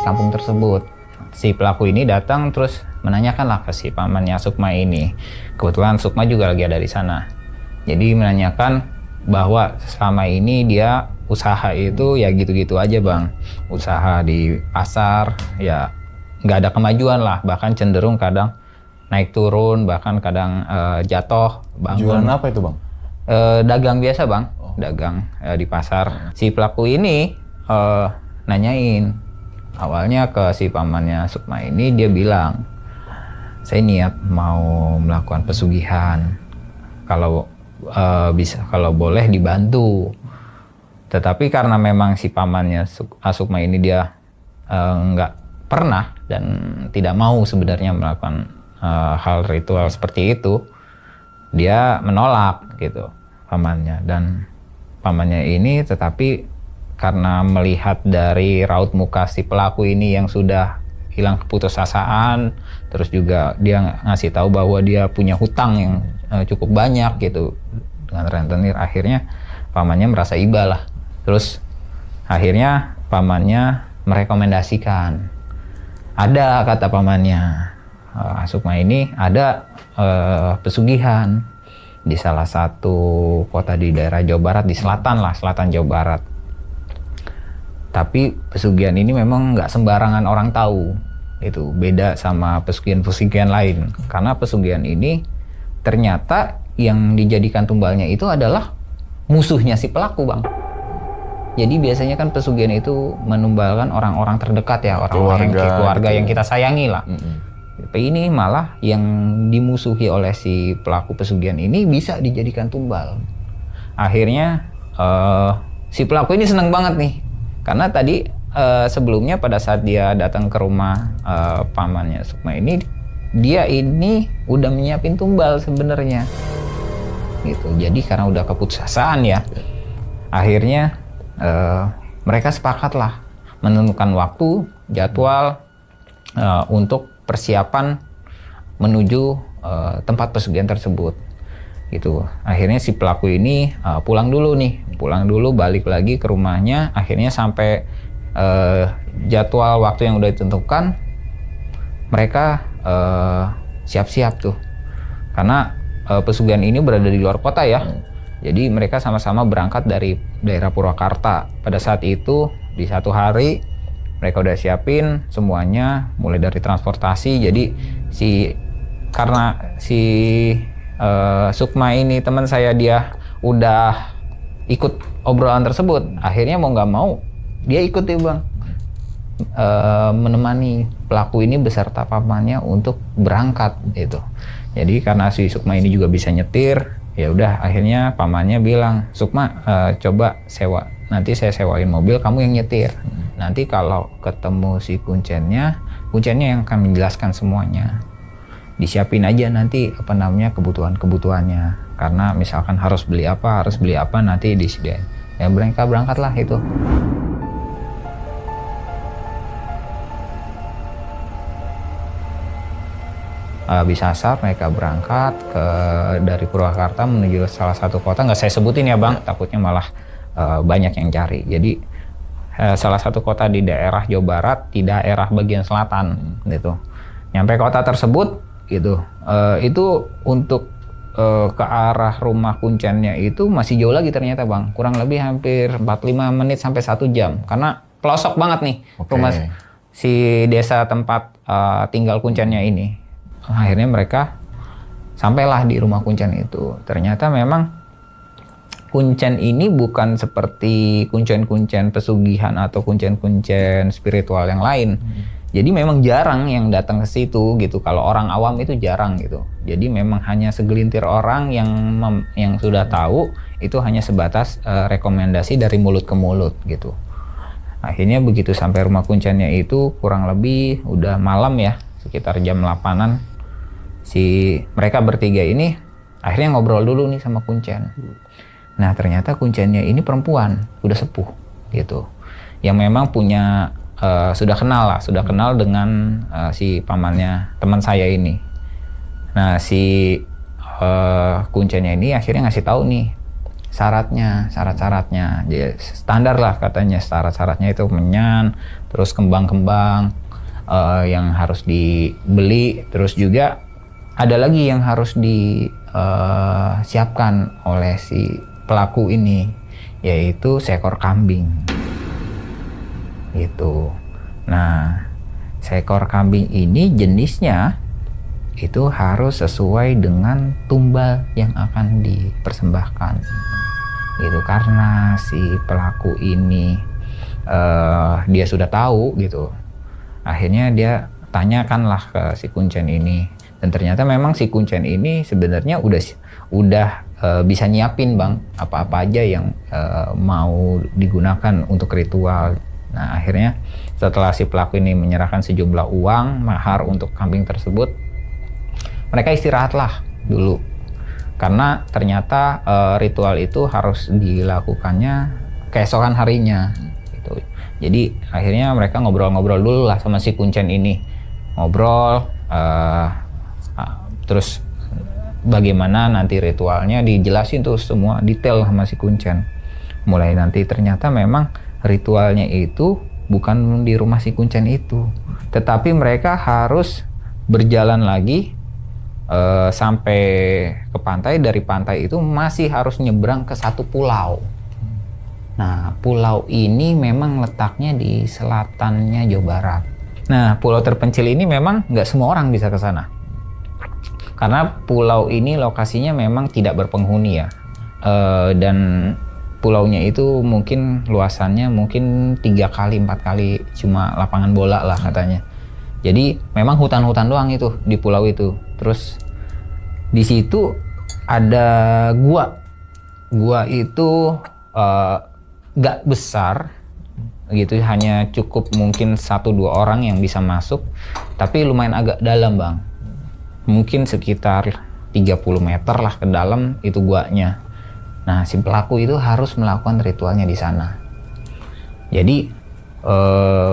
kampung tersebut. Si pelaku ini datang terus menanyakan lah ke si pamannya Sukma ini. Kebetulan Sukma juga lagi ada di sana. Jadi menanyakan bahwa selama ini dia usaha itu ya gitu-gitu aja bang. Usaha di pasar ya nggak ada kemajuan lah. Bahkan cenderung kadang naik turun, bahkan kadang jatuh, bangun. Jualan apa itu bang? Dagang biasa bang, dagang di pasar. Si pelaku ini nanyain awalnya ke si pamannya Sukma ini, dia bilang, saya niat mau melakukan pesugihan, kalau bisa, kalau boleh dibantu. Tetapi karena memang si pamannya Sukma ini dia nggak pernah dan tidak mau sebenarnya melakukan hal ritual seperti itu, dia menolak gitu pamannya. Dan pamannya ini tetapi karena melihat dari raut muka si pelaku ini yang sudah hilang keputusasaan, terus juga dia ngasih tahu bahwa dia punya hutang yang cukup banyak gitu dengan rentenir, akhirnya pamannya merasa iba lah. Terus akhirnya pamannya merekomendasikan, ada kata pamannya, Sukma ini ada pesugihan di salah satu kota di daerah Jawa Barat, di selatan lah, selatan Jawa Barat. Tapi pesugihan ini memang nggak sembarangan orang tahu. Itu beda sama pesugihan-pesugihan lain. Karena pesugihan ini ternyata yang dijadikan tumbalnya itu adalah musuhnya si pelaku bang. Jadi biasanya kan pesugihan itu menumbalkan orang-orang terdekat ya, orang-orang keluarga yang kita sayangi lah. Tapi ini malah yang dimusuhi oleh si pelaku pesugihan ini bisa dijadikan tumbal. Akhirnya si pelaku ini senang banget nih, karena tadi sebelumnya pada saat dia datang ke rumah pamannya Sukma ini, dia ini udah menyiapin tumbal sebenarnya. Gitu. Jadi karena udah keputusasaan ya, akhirnya mereka sepakat lah menentukan waktu, jadwal untuk persiapan menuju tempat pesugihan tersebut. Gitu. Akhirnya si pelaku ini pulang dulu, balik lagi ke rumahnya. Akhirnya sampai jadwal waktu yang udah ditentukan, mereka siap-siap tuh, karena pesugihan ini berada di luar kota ya. Jadi mereka sama-sama berangkat dari daerah Purwakarta. Pada saat itu di satu hari mereka udah siapin semuanya, mulai dari transportasi. Jadi karena si Sukma ini teman saya, dia udah ikut obrolan tersebut, akhirnya mau nggak mau dia ikut ya bang, menemani pelaku ini beserta pamannya untuk berangkat gitu. Jadi karena si Sukma ini juga bisa nyetir, ya udah akhirnya pamannya bilang, Sukma coba sewa, nanti saya sewain mobil, kamu yang nyetir. Nanti kalau ketemu si kuncennya yang akan menjelaskan semuanya. Disiapin aja nanti kebutuhannya. Karena misalkan harus beli apa nanti disediain. Ya mereka berangkatlah itu. Habis asar mereka berangkat dari Purwakarta menuju salah satu kota, nggak saya sebutin ya bang, takutnya malah banyak yang cari. Jadi salah satu kota di daerah Jawa Barat, di daerah bagian selatan gitu. Nyampe kota tersebut gitu, itu untuk ke arah rumah kuncennya itu masih jauh lagi ternyata bang, kurang lebih hampir 45 menit sampai 1 jam, karena pelosok banget nih rumah si desa tempat tinggal kuncennya ini. Akhirnya mereka sampailah di rumah kuncen itu. Ternyata memang kuncen ini bukan seperti kuncen-kuncen pesugihan atau kuncen-kuncen spiritual yang lain. Jadi memang jarang yang datang ke situ gitu. Kalau orang awam itu jarang gitu. Jadi memang hanya segelintir orang yang sudah tahu, itu hanya sebatas rekomendasi dari mulut ke mulut gitu. Akhirnya begitu sampai rumah kuncennya itu kurang lebih udah malam ya, sekitar jam 8-an. Mereka bertiga ini akhirnya ngobrol dulu nih sama kuncen. Nah ternyata kuncennya ini perempuan, udah sepuh gitu, yang memang punya sudah kenal dengan si pamannya teman saya ini. Nah si kuncennya ini akhirnya ngasih tahu nih syarat-syaratnya. Jadi standar lah katanya, syarat-syaratnya itu menyan, terus kembang-kembang yang harus dibeli, terus juga ada lagi yang harus disiapkan oleh si pelaku ini, yaitu seekor kambing gitu. Nah, seekor kambing ini jenisnya itu harus sesuai dengan tumbal yang akan dipersembahkan gitu, karena si pelaku ini dia sudah tahu gitu. Akhirnya dia tanyakanlah ke si Kuncen ini, dan ternyata memang si Kuncen ini sebenarnya udah bisa nyiapin bang apa-apa aja yang mau digunakan untuk ritual. Nah, akhirnya setelah si pelaku ini menyerahkan sejumlah uang mahar untuk kambing tersebut, mereka istirahatlah dulu, karena ternyata ritual itu harus dilakukannya keesokan harinya gitu. Jadi akhirnya mereka ngobrol-ngobrol dulu lah sama si Kuncen ini, ngobrol terus bagaimana nanti ritualnya dijelasin tuh semua detail sama si Kuncen. Mulai nanti ternyata memang ritualnya itu bukan di rumah si Kuncen itu, tetapi mereka harus berjalan lagi sampai ke pantai. Dari pantai itu masih harus nyebrang ke satu pulau. Nah, pulau ini memang letaknya di selatannya Jawa Barat. Nah, pulau terpencil ini memang nggak semua orang bisa ke sana, karena pulau ini lokasinya memang tidak berpenghuni ya, dan pulaunya itu mungkin luasannya mungkin 3 kali 4 kali cuma lapangan bola lah katanya. Jadi memang hutan-hutan doang itu di pulau itu. Terus di situ ada gua. Gua itu gak besar gitu, hanya cukup mungkin 1-2 orang yang bisa masuk, tapi lumayan agak dalam bang. Mungkin sekitar 30 meter lah ke dalam itu guanya. Nah, si pelaku itu harus melakukan ritualnya di sana. Jadi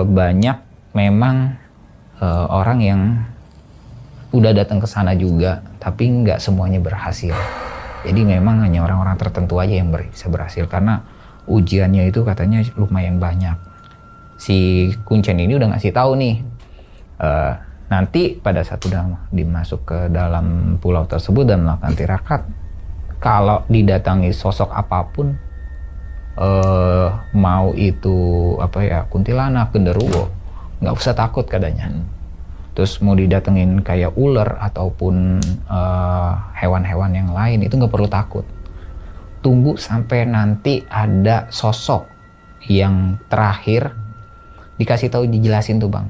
banyak memang orang yang udah datang ke sana juga, tapi nggak semuanya berhasil. Jadi memang hanya orang-orang tertentu aja yang bisa berhasil, karena ujiannya itu katanya lumayan banyak. Si Kuncen ini udah ngasih tahu nih, nanti pada saat udah dimasuk ke dalam pulau tersebut dan melakukan tirakat, kalau didatangi sosok apapun, mau itu apa ya, kuntilanak, genderuwo, nggak usah takut katanya. Terus mau didatengin kayak ular ataupun hewan-hewan yang lain, itu nggak perlu takut. Tunggu sampai nanti ada sosok yang terakhir dikasih tahu, dijelasin tuh bang.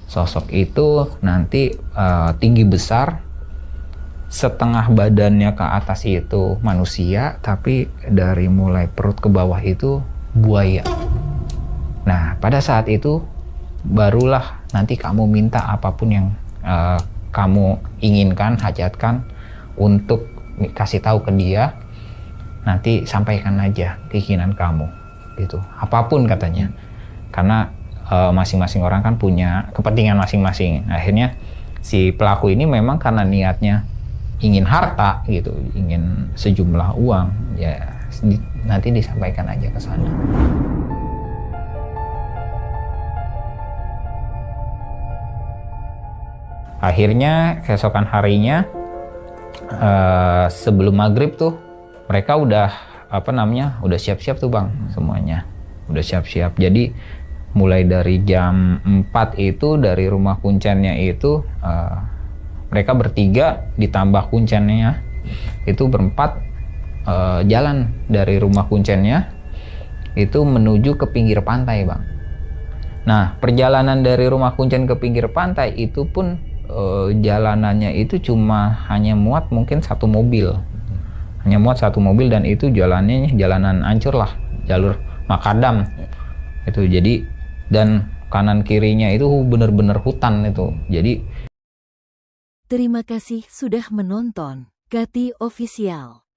Sosok itu nanti tinggi besar, setengah badannya ke atas itu manusia, tapi dari mulai perut ke bawah itu buaya. Nah, pada saat itu barulah nanti kamu minta apapun yang kamu inginkan, hajatkan, untuk kasih tahu ke dia. Nanti sampaikan aja keinginan kamu gitu, apapun katanya, karena masing-masing orang kan punya kepentingan masing-masing. Akhirnya si pelaku ini memang karena niatnya ingin harta gitu, ingin sejumlah uang, ya nanti disampaikan aja ke sana. Akhirnya keesokan harinya sebelum maghrib tuh mereka udah udah siap-siap tuh bang, semuanya udah siap-siap. Jadi mulai dari jam 4 itu dari rumah Kuncennya itu mereka bertiga ditambah Kuncennya itu berempat jalan dari rumah Kuncennya itu menuju ke pinggir pantai bang. Nah, perjalanan dari rumah Kuncen ke pinggir pantai itu pun jalanannya itu hanya muat mungkin 1 mobil, hanya muat 1 mobil, dan itu jalannya jalanan ancur lah, jalur makadam itu. Jadi dan kanan kirinya itu bener-bener hutan itu. Jadi terima kasih sudah menonton Gati Official.